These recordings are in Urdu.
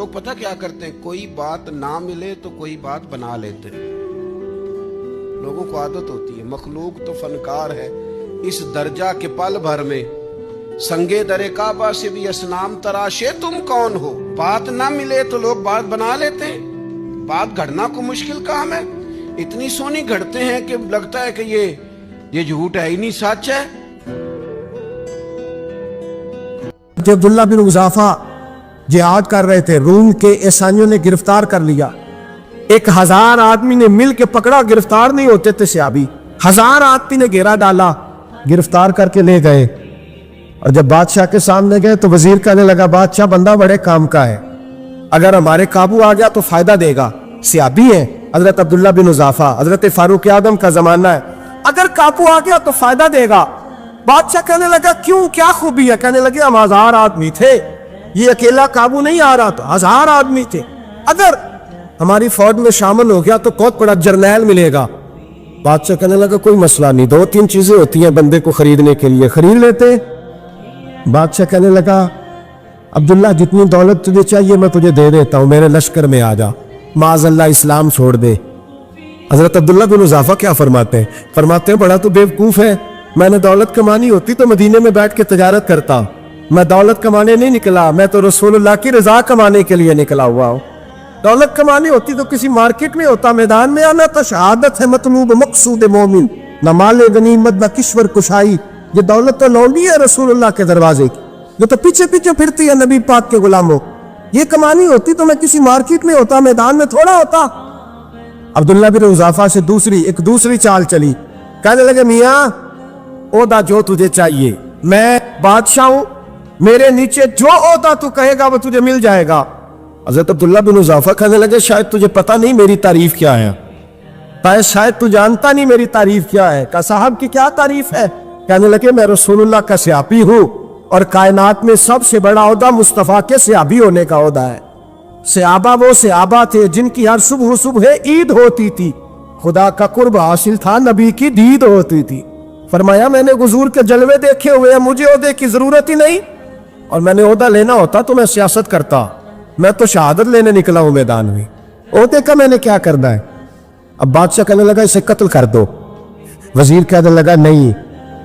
لوگ پتہ کیا کرتے ہیں, کوئی بات نہ ملے تو کوئی بات بنا لیتے ہیں. لوگوں کو عادت ہوتی ہے. مخلوق تو فنکار ہے اس درجہ کے پل بھر میں سنگے در کعبہ سے بھی اسنام تراشے تم کون ہو. بات نہ ملے تو لوگ بات بنا لیتے ہیں. بات گھڑنا کو مشکل کام ہے. اتنی سونی گھڑتے ہیں کہ لگتا ہے کہ یہ جھوٹ ہے ہی نہیں, سچ ہے. عبداللہ بن حذافہ جہاد کر رہے تھے, روم کے عیسائیوں نے گرفتار کر لیا. 1000 آدمی نے مل کے پکڑا, گرفتار نہیں ہوتے تھے صحابی. 1000 آدمی نے گھیرا ڈالا, گرفتار کر کے لے گئے. اور جب بادشاہ کے سامنے گئے تو وزیر کہنے لگا بادشاہ بندہ بڑے کام کا ہے, اگر ہمارے قابو آ گیا تو فائدہ دے گا. صحابی ہے حضرت عبداللہ بن حذافہ, حضرت فاروق اعظم کا زمانہ ہے, اگر قابو آ گیا تو فائدہ دے گا. بادشاہ کہنے لگا کیوں, کیا خوبی ہے؟ کہنے لگے ہم 1000 آدمی تھے, یہ اکیلا قابو نہیں آ رہا تھا, 1000 آدمی تھے, اگر ہماری فوج میں شامل ہو گیا تو بہت بڑا جرنیل ملے گا. بادشاہ کہنے لگا کوئی مسئلہ نہیں, 2-3 چیزیں ہوتی ہیں بندے کو خریدنے کے لیے, خرید لیتے. بادشاہ کہنے لگا عبداللہ جتنی دولت تجھے چاہیے میں تجھے دے دیتا ہوں, میرے لشکر میں آ جا, معاذ اللہ اسلام چھوڑ دے. حضرت عبداللہ بن حذافہ کیا فرماتے ہیں؟ فرماتے ہیں بڑا تو بیوقوف ہے, میں نے دولت کمانی ہوتی تو مدینے میں بیٹھ کے تجارت کرتا. میں دولت کمانے نہیں نکلا, میں تو رسول اللہ کی رضا کمانے کے لیے نکلا ہوا ہوں. دولت کمانی ہوتی تو کسی مارکیٹ میں ہوتا, میدان میں آنا تو شہادت ہے مطلوب مقصود مومن, نہ مال غنیمت نہ کشور کشائی. یہ دولت تو لونڈی ہے رسول اللہ کے دروازے کی, جو تو پیچھے پیچھے پھرتی ہے نبی پاک کے غلاموں. یہ کمانی ہوتی تو میں کسی مارکیٹ میں ہوتا, میدان میں تھوڑا ہوتا. عبداللہ بن حذافہ سے دوسری چال چلی. کہنے لگے میاں عہدہ جو تجھے چاہیے, میں بادشاہ ہوں, میرے نیچے جو عہدہ تو کہے گا وہ تجھے مل جائے گا. حضرت عبداللہ بن حذافہ کہنے لگے شاید تجھے پتہ نہیں میری تعریف کیا ہے, شاید تو جانتا نہیں میری تعریف کیا ہے. کہا صاحب کی کیا تعریف ہے؟ کہنے لگے میں رسول اللہ کا صحابی ہوں, اور کائنات میں سب سے بڑا عہدہ مصطفیٰ کے صحابی ہونے کا عہدہ ہے. صحابہ وہ صحابہ تھے جن کی ہر صبح عید ہوتی تھی, خدا کا قرب حاصل تھا, نبی کی دید ہوتی تھی. فرمایا میں نے حضور کے جلوے دیکھے ہوئے ہیں, مجھے عہدے کی ضرورت ہی نہیں, اور میں نے عہدہ لینا ہوتا تو میں سیاست کرتا, میں تو شہادت لینے نکلا ہوں میدان میں, عہدے کا میں نے کیا کرنا ہے. اب بادشاہ کہنے لگا اسے قتل کر دو. وزیر کہنے لگا نہیں,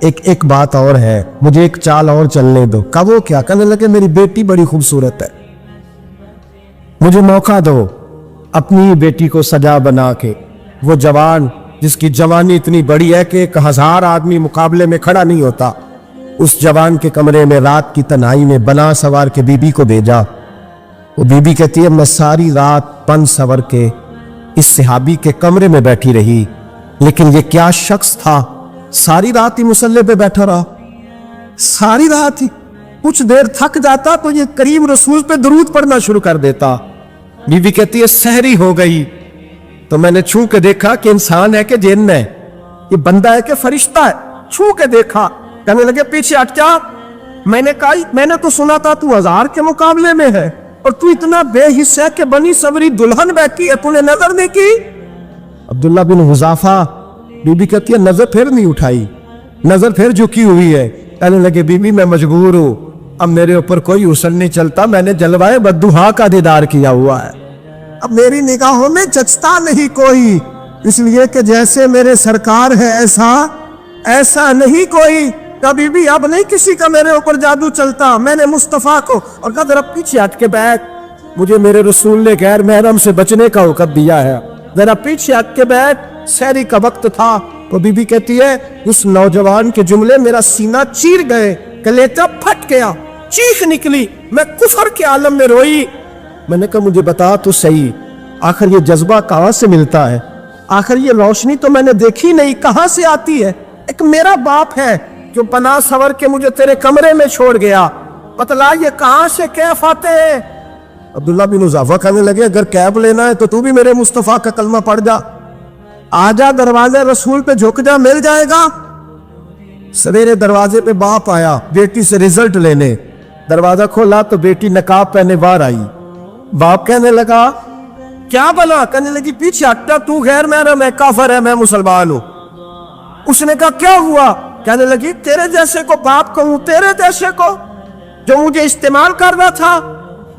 ایک بات اور ہے, مجھے ایک چال اور چلنے دو. کہا وہ کیا؟ کہنے لگے میری بیٹی بڑی خوبصورت ہے, مجھے موقع دو اپنی بیٹی کو سجا بنا کے. وہ جوان جس کی جوانی اتنی بڑی ہے کہ 1000 آدمی مقابلے میں کھڑا نہیں ہوتا, اس جوان کے کمرے میں رات کی تنہائی میں بنا سوار کے بی بی کو بھیجا. وہ بی بی کہتی ہے میں ساری رات بن سور کے اس صحابی کے کمرے میں بیٹھی رہی, لیکن یہ کیا شخص تھا, ساری رات ہی مصلی پہ بیٹھا رہا, ساری رات ہی. کچھ دیر تھک جاتا تو یہ کریم رسول پہ درود پڑھنا شروع کر دیتا. بی بی کہتی ہے سحری ہو گئی تو میں نے چھو کے دیکھا کہ انسان ہے کہ جن ہے, یہ بندہ ہے کہ فرشتہ ہے, چھو کے دیکھا. کہنے لگے پیچھے ہٹ جا. میں نے کہا میں نے تو سنا تھا تو 1000 کے مقابلے میں ہے, اور تو اتنا بے حس ہے کہ بنی سوری دلہن بیٹھی ہے, تو نے نظر نہیں کی. عبداللہ بن حذافہ, بی بی کہتی ہے نظر پھر نہیں اٹھائی, نظر پھر جھکی ہوئی ہے. کہنے لگے بی بی میں مجبور ہوں, اب میرے اوپر کوئی حسن نہیں چلتا, میں نے جلوائے بددہا کا دیدار کیا ہوا ہے, اب میری نگاہوں میں جچتا نہیں کوئی, اس لیے کہ جیسے میرے سرکار ہے ایسا نہیں کوئی. کبھی بھی اب نہیں کسی کا میرے اوپر جادو چلتا. میں نے مصطفیٰ کو, اور کہا ذرا پیچھے ہٹ کے بیٹھ, مجھے میرے رسول نے غیر محرم سے بچنے کا حکم دیا ہے, ذرا پیچھے ہٹ کے بیٹھ. سحری کا وقت تھا. تو بی بی کہتی ہے اس نوجوان کے جملے میرا سینہ چیر گئے, کلیجہ پھٹ گیا, چیخ نکلی, میں کفر کے عالم میں روئی. میں نے کہا مجھے بتا تو صحیح, آخر یہ جذبہ کہاں سے ملتا ہے, آخر یہ روشنی تو میں نے دیکھی نہیں, کہاں سے آتی ہے؟ ایک میرا باپ ہے جو پناہ سور کے مجھے تیرے کمرے میں چھوڑ گیا, بتلا یہ کہاں سے کیف آتے ہیں؟ عبداللہ بن حذافہ کہنے لگے اگر کیف لینا ہے تو تو بھی میرے مصطفیٰ کا کلمہ پڑھ جا, آجا دروازے رسول پہ جھک جا, مل جائے گا. سویرے دروازے پہ باپ آیا بیٹی سے رزلٹ لینے, دروازہ کھولا تو بیٹی نقاب پہنے باہر آئی. باپ کہنے لگا کیا بنا؟ کہنے لگی پیچھے ہٹا, تو غیر محرم ہے, کافر ہے, میں مسلمان ہوں. اس نے کہا کیا ہوا؟ کہنے لگی تیرے جیسے کو باپ کہوں, تیرے جیسے کو جو مجھے استعمال کر رہا تھا,